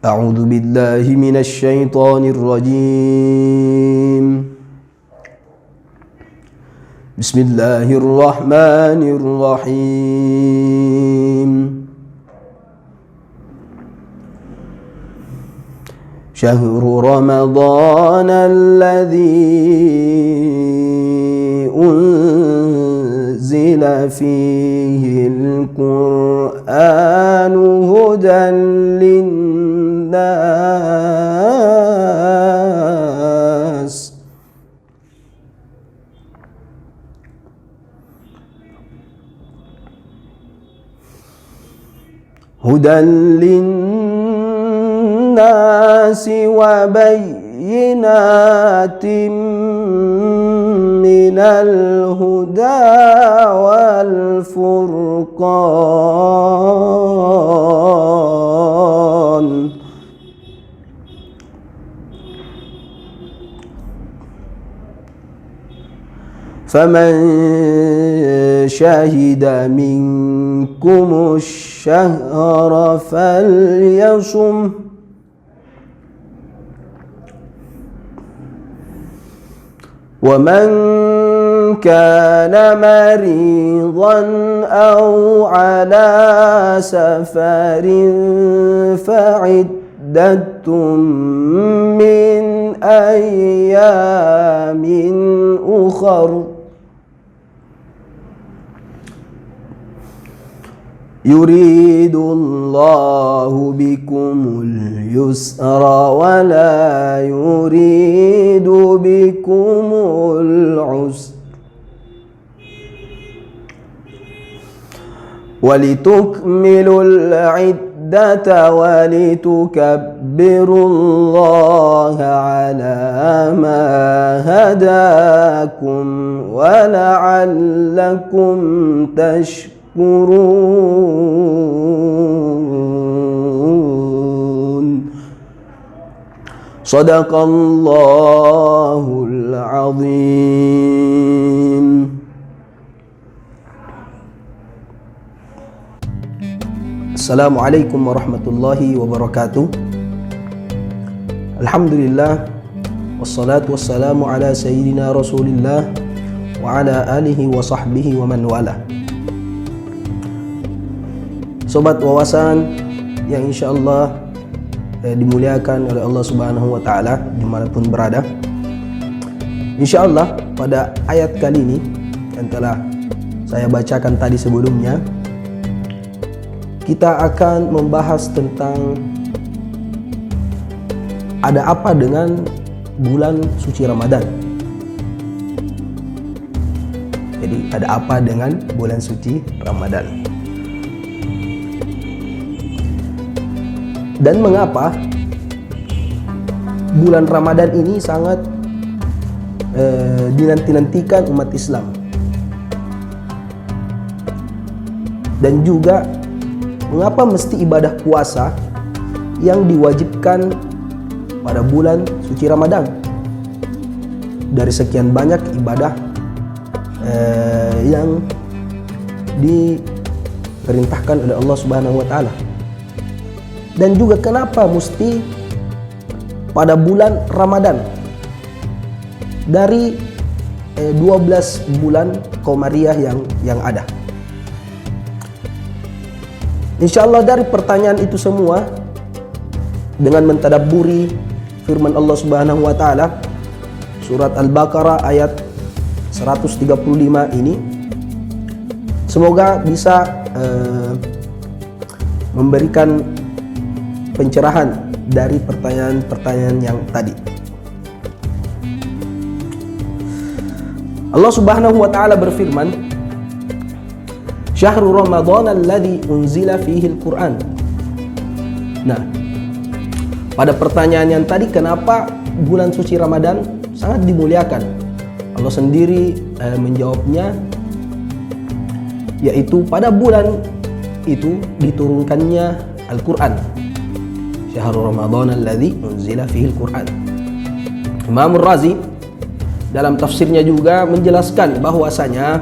أعوذ بالله من الشيطان الرجيم. بسم الله الرحمن الرحيم. شهر رمضان الذي أنزل فيه القرآن هدى للناس وبينات من الهدى والفرقان فمن شهد منكم الشهر فليصم ومن كان مريضا أو على سفر فعدة من أيام أخر يريد الله بكم اليسر ولا يريد بكم العسر ولتكملوا العدة ولتكبروا الله على ما هداكم ولعلكم تشكرون. صدق الله العظيم. Assalamualaikum warahmatullahi wabarakatuh. Alhamdulillah wassalatu wassalamu ala sayyidina Rasulillah wa ala alihi wa sahbihi wa man wala. Sobat wawasan yang insyaallah dimuliakan oleh Allah Subhanahu wa taala dimanapun berada. Insyaallah pada ayat kali ini yang telah saya bacakan tadi sebelumnya, kita akan membahas tentang ada apa dengan bulan suci Ramadan. Jadi ada apa dengan bulan suci Ramadan? Dan mengapa bulan Ramadan ini sangat dinanti-nantikan umat Islam? Dan juga mengapa mesti ibadah puasa yang diwajibkan pada bulan suci Ramadan? Dari sekian banyak ibadah yang diperintahkan oleh Allah Subhanahu wa taala. Dan juga kenapa mesti pada bulan Ramadan dari 12 bulan Qamariyah yang ada. Insyaallah dari pertanyaan itu semua, dengan mentadabburi firman Allah Subhanahu wa taala surat Al-Baqarah ayat 135 ini, semoga bisa memberikan pencerahan dari pertanyaan-pertanyaan yang tadi. Allah Subhanahu wa taala berfirman, Syahrul Ramadan alladzi unzila fihi al-Qur'an. Nah, pada pertanyaan yang tadi, kenapa bulan suci Ramadan sangat dimuliakan? Allah sendiri menjawabnya, yaitu pada bulan itu diturunkannya Al-Qur'an. Syahrul Ramadan alladzi unzila fihi al-Qur'an. Imam Razi dalam tafsirnya juga menjelaskan bahwasanya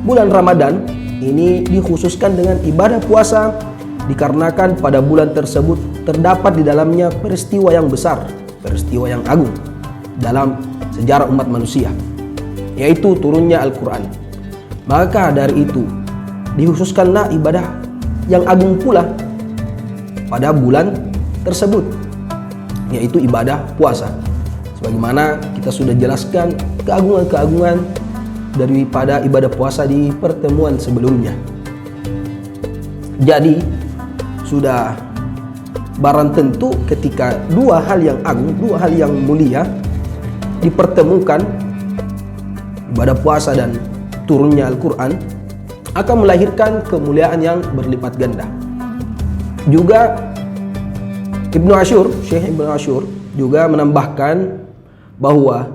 bulan Ramadan ini dikhususkan dengan ibadah puasa dikarenakan pada bulan tersebut terdapat di dalamnya peristiwa yang besar, peristiwa yang agung dalam sejarah umat manusia, yaitu turunnya Al-Quran. Maka dari itu dikhususkanlah ibadah yang agung pula pada bulan tersebut, yaitu ibadah puasa. Sebagaimana kita sudah jelaskan keagungan-keagungan daripada ibadah puasa di pertemuan sebelumnya. Jadi sudah barang tentu ketika dua hal yang agung, dua hal yang mulia dipertemukan, ibadah puasa dan turunnya Al-Quran, akan melahirkan kemuliaan yang berlipat ganda. Juga Syekh Ibnu Ashur juga menambahkan bahwa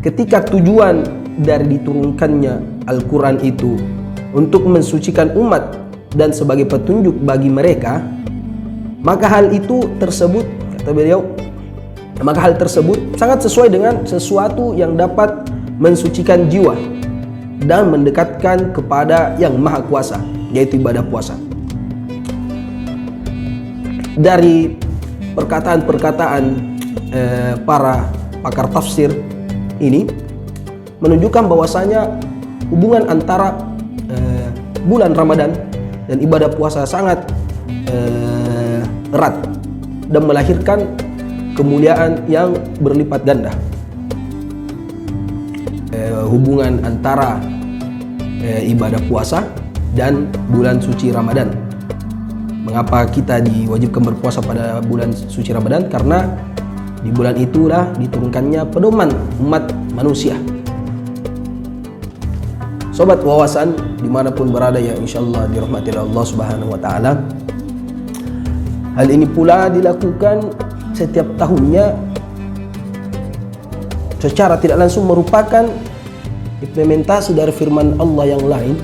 ketika tujuan dari diturunkannya Al-Quran itu untuk mensucikan umat dan sebagai petunjuk bagi mereka, maka hal tersebut, kata beliau, maka hal tersebut sangat sesuai dengan sesuatu yang dapat mensucikan jiwa dan mendekatkan kepada yang maha kuasa, yaitu ibadah puasa. Dari perkataan-perkataan para pakar tafsir ini menunjukkan bahwasanya hubungan antara bulan Ramadan dan ibadah puasa sangat erat dan melahirkan kemuliaan yang berlipat ganda. Hubungan antara ibadah puasa dan bulan suci Ramadan. Mengapa kita diwajibkan berpuasa pada bulan suci Ramadan? Karena di bulan itulah diturunkannya pedoman umat manusia. Sobat wawasan dimanapun berada ya, insyaallah dirahmati Allah Subhanahu wa Ta'ala. Hal ini pula dilakukan setiap tahunnya secara tidak langsung merupakan implementasi dari firman Allah yang lain,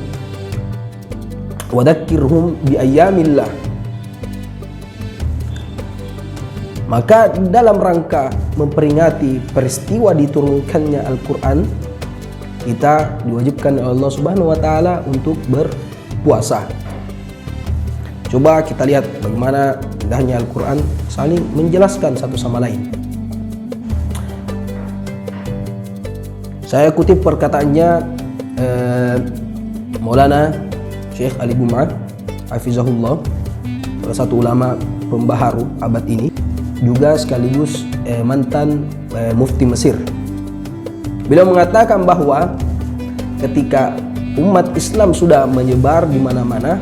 wa dzakirhum bi ayyamillah. Maka dalam rangka memperingati peristiwa diturunkannya Al-Quran, kita diwajibkan oleh Allah Subhanahu wa Ta'ala untuk berpuasa. Coba kita lihat bagaimana indahnya Al-Quran saling menjelaskan satu sama lain. Saya kutip perkataannya Maulana Syekh Ali Bum'ah Hafizahullah, salah satu ulama pembaharu abad ini, juga sekaligus mantan mufti Mesir. Beliau mengatakan bahwa ketika umat Islam sudah menyebar di mana-mana,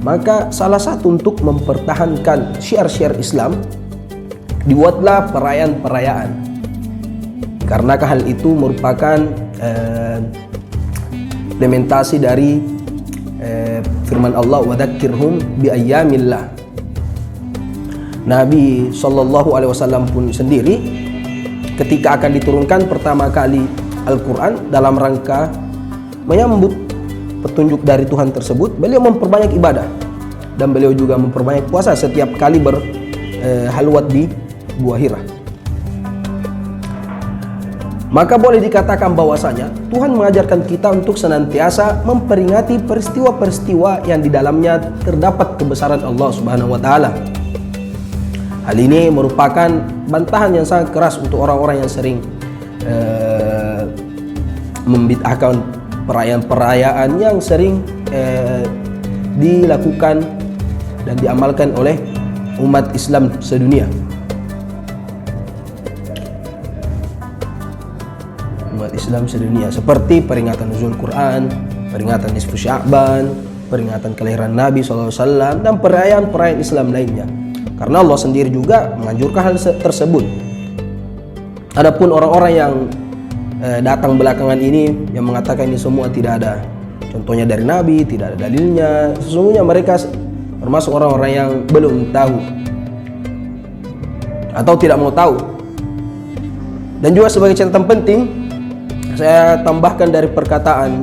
maka salah satu untuk mempertahankan syiar-syiar Islam, dibuatlah perayaan-perayaan. Karena hal itu merupakan implementasi dari firman Allah, wa dzakirhum bi ayyamillah. Nabi SAW pun sendiri ketika akan diturunkan pertama kali Al-Quran dalam rangka menyambut petunjuk dari Tuhan tersebut, beliau memperbanyak ibadah dan beliau juga memperbanyak puasa setiap kali berhalwat di Gua Hira. Maka boleh dikatakan bahwasanya Tuhan mengajarkan kita untuk senantiasa memperingati peristiwa-peristiwa yang di dalamnya terdapat kebesaran Allah Subhanahu wa Ta'ala. Hal ini merupakan bantahan yang sangat keras untuk orang-orang yang sering membid'ahkan perayaan-perayaan yang sering dilakukan dan diamalkan oleh umat Islam sedunia. Umat Islam sedunia seperti peringatan nuzul Quran, peringatan nisfu Sya'ban, peringatan kelahiran Nabi SAW, dan perayaan-perayaan Islam lainnya. Karena Allah sendiri juga menganjurkan hal tersebut. Adapun orang-orang yang datang belakangan ini yang mengatakan ini semua tidak ada contohnya dari Nabi, tidak ada dalilnya, sesungguhnya mereka termasuk orang-orang yang belum tahu atau tidak mau tahu. Dan juga sebagai catatan penting, saya tambahkan dari perkataan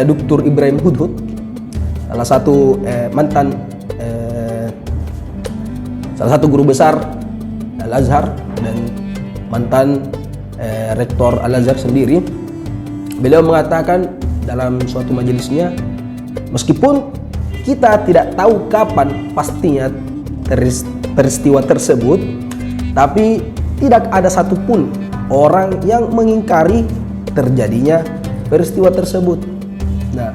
Dr. Ibrahim Hudhud, salah satu salah satu guru besar Al-Azhar dan mantan rektor Al-Azhar sendiri. Beliau mengatakan dalam suatu majelisnya, meskipun kita tidak tahu kapan pastinya peristiwa tersebut, tapi tidak ada satupun orang yang mengingkari terjadinya peristiwa tersebut. Nah,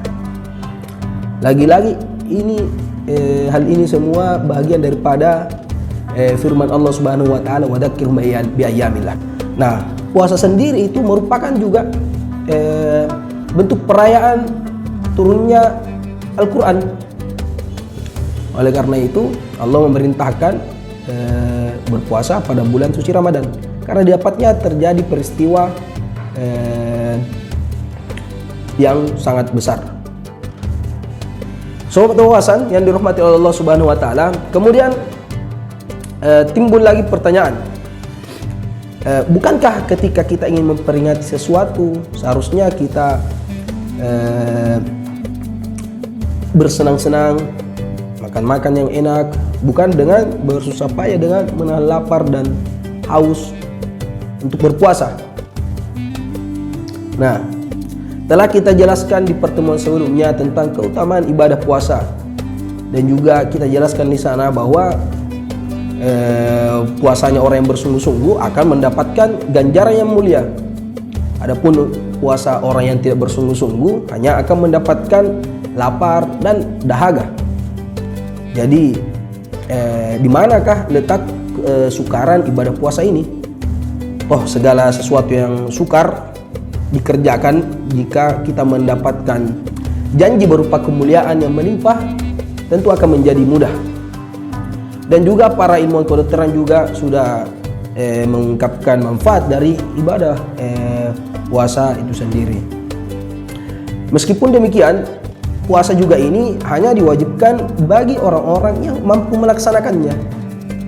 lagi-lagi ini hal ini semua bagian daripada firman Allah Subhanahu wa taala, wa dzakirhum bi ayyamillah. Nah, puasa sendiri itu merupakan juga bentuk perayaan turunnya Al-Qur'an. Oleh karena itu Allah memerintahkan berpuasa pada bulan suci Ramadan, karena dapatnya terjadi peristiwa yang sangat besar. Sobat wawasan yang dirahmati oleh Allah Subhanahu wa taala, kemudian timbul lagi pertanyaan. Bukankah ketika kita ingin memperingati sesuatu, seharusnya kita bersenang-senang, makan-makan yang enak, bukan dengan bersusah payah dengan menahan lapar dan haus untuk berpuasa. Nah, telah kita jelaskan di pertemuan sebelumnya tentang keutamaan ibadah puasa, dan juga kita jelaskan di sana bahwa puasanya orang yang bersungguh-sungguh akan mendapatkan ganjaran yang mulia. Adapun puasa orang yang tidak bersungguh-sungguh hanya akan mendapatkan lapar dan dahaga. Jadi di manakah letak sukaran ibadah puasa ini? Toh segala sesuatu yang sukar dikerjakan jika kita mendapatkan janji berupa kemuliaan yang melimpah, tentu akan menjadi mudah. Dan juga para ilmuwan kedokteran juga sudah mengungkapkan manfaat dari ibadah puasa itu sendiri. Meskipun demikian, puasa juga ini hanya diwajibkan bagi orang-orang yang mampu melaksanakannya.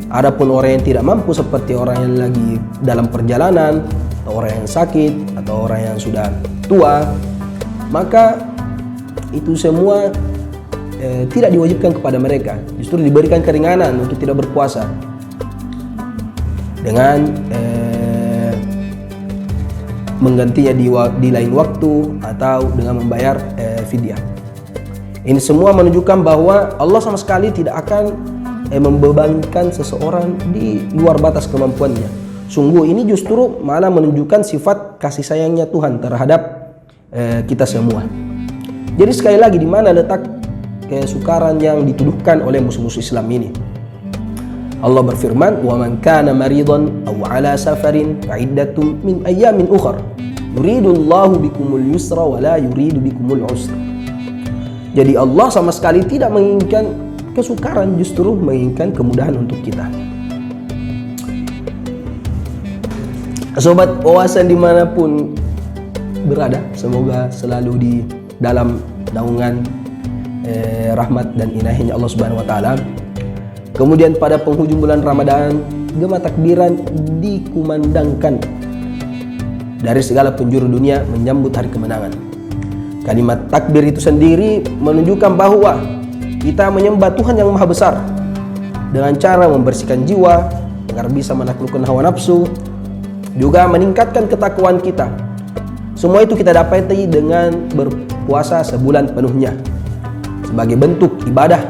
Adapun orang yang tidak mampu, seperti orang yang lagi dalam perjalanan, atau orang yang sakit, atau orang yang sudah tua, maka itu semua tidak diwajibkan kepada mereka. Justru diberikan keringanan untuk tidak berpuasa dengan menggantinya di lain waktu atau dengan membayar fidyah. Ini semua menunjukkan bahwa Allah sama sekali tidak akan membebankan seseorang di luar batas kemampuannya. Sungguh ini justru malah menunjukkan sifat kasih sayangnya Tuhan terhadap kita semua. Jadi sekali lagi, di mana letak kesukaran yang dituduhkan oleh musuh-musuh Islam ini? Allah berfirman, "Wa man kana maridan aw ala safarin fa iddatun min ayyamin ukhra. Yuridullahu bikumul yusra wa la yuridu bikumul usra." Jadi Allah sama sekali tidak menginginkan kesukaran, justru menginginkan kemudahan untuk kita. Sobat wawasan dimanapun berada, semoga selalu di dalam naungan rahmat dan inayahnya Allah Subhanahu wa taala. Kemudian pada penghujung bulan Ramadan, gema takbiran dikumandangkan dari segala penjuru dunia menyambut hari kemenangan. Kalimat takbir itu sendiri menunjukkan bahwa kita menyembah Tuhan yang Maha Besar dengan cara membersihkan jiwa agar bisa menaklukkan hawa nafsu, juga meningkatkan ketakwaan kita. Semua itu kita dapati dengan berpuasa sebulan penuhnya sebagai bentuk ibadah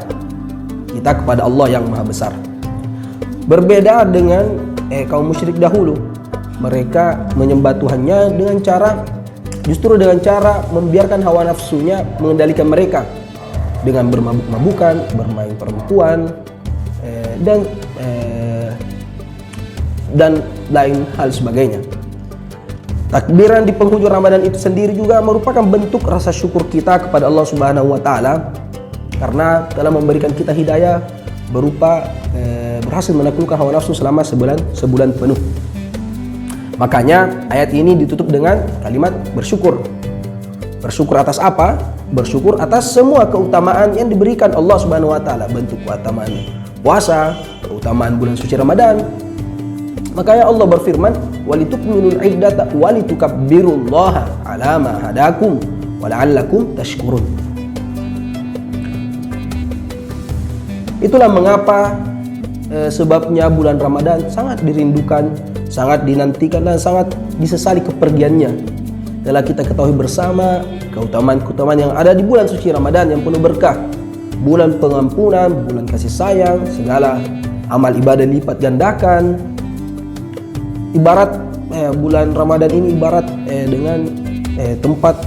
kita kepada Allah yang Maha Besar. Berbeda dengan kaum musyrik dahulu, mereka menyembah Tuhannya dengan cara membiarkan hawa nafsunya mengendalikan mereka dengan bermabuk-mabukan, bermain perempuan, dan lain hal sebagainya. Takbiran di penghujung Ramadan itu sendiri juga merupakan bentuk rasa syukur kita kepada Allah Subhanahu wa taala karena telah memberikan kita hidayah berupa berhasil menaklukkan hawa nafsu selama sebulan penuh. Makanya ayat ini ditutup dengan kalimat bersyukur. Bersyukur atas apa? Bersyukur atas semua keutamaan yang diberikan Allah Subhanahu wa taala, bentuk keutamaan puasa, keutamaan bulan suci Ramadan. Makanya Allah berfirman, "Walitukmilul iddata walitukabbirullaha 'ala ma hadakum wa la'allakum tashkurun." Itulah mengapa sebabnya bulan Ramadan sangat dirindukan, sangat dinantikan, dan sangat disesali kepergiannya. Telah kita ketahui bersama keutamaan-keutamaan yang ada di bulan suci Ramadan yang penuh berkah. bulan pengampunan, bulan kasih sayang, segala amal ibadah lipat gandakan. Ibarat bulan Ramadan ini ibarat dengan tempat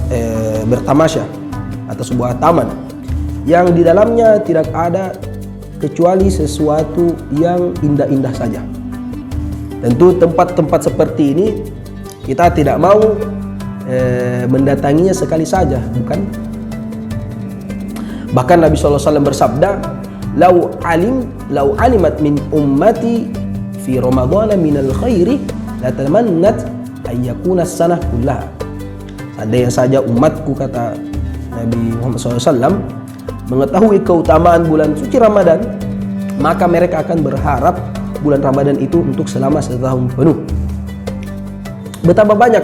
bertamasya atau sebuah taman yang di dalamnya tidak ada kecuali sesuatu yang indah-indah saja. Tentu tempat-tempat seperti ini kita tidak mau mendatanginya sekali saja, bukan? Bahkan Nabi SAW bersabda, "Lau alimat min ummati fi Ramadhan minal khairi la tamannat ayyakuna sanah kullaha." Seandainya saja umatku, kata Nabi Muhammad SAW, mengetahui keutamaan bulan suci Ramadan, maka mereka akan berharap bulan Ramadan itu untuk selama setahun penuh. Betapa banyak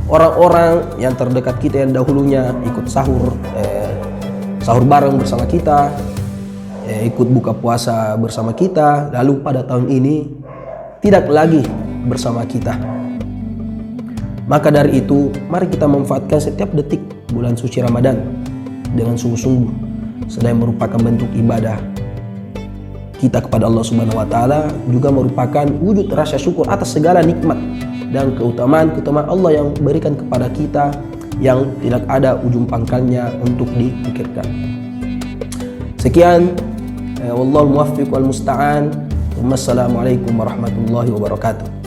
orang-orang yang terdekat kita yang dahulunya ikut sahur bareng bersama kita, ikut buka puasa bersama kita, lalu pada tahun ini tidak lagi bersama kita. Maka dari itu, mari kita memanfaatkan setiap detik bulan suci Ramadan dengan sungguh-sungguh, sedang merupakan bentuk ibadah kita kepada Allah Subhanahu wa taala, juga merupakan wujud rasa syukur atas segala nikmat dan keutamaan Allah yang berikan kepada kita yang tidak ada ujung pangkalnya untuk dipikirkan. Sekian, wallahu muwaffiq wal musta'an. Wassalamualaikum warahmatullahi wabarakatuh.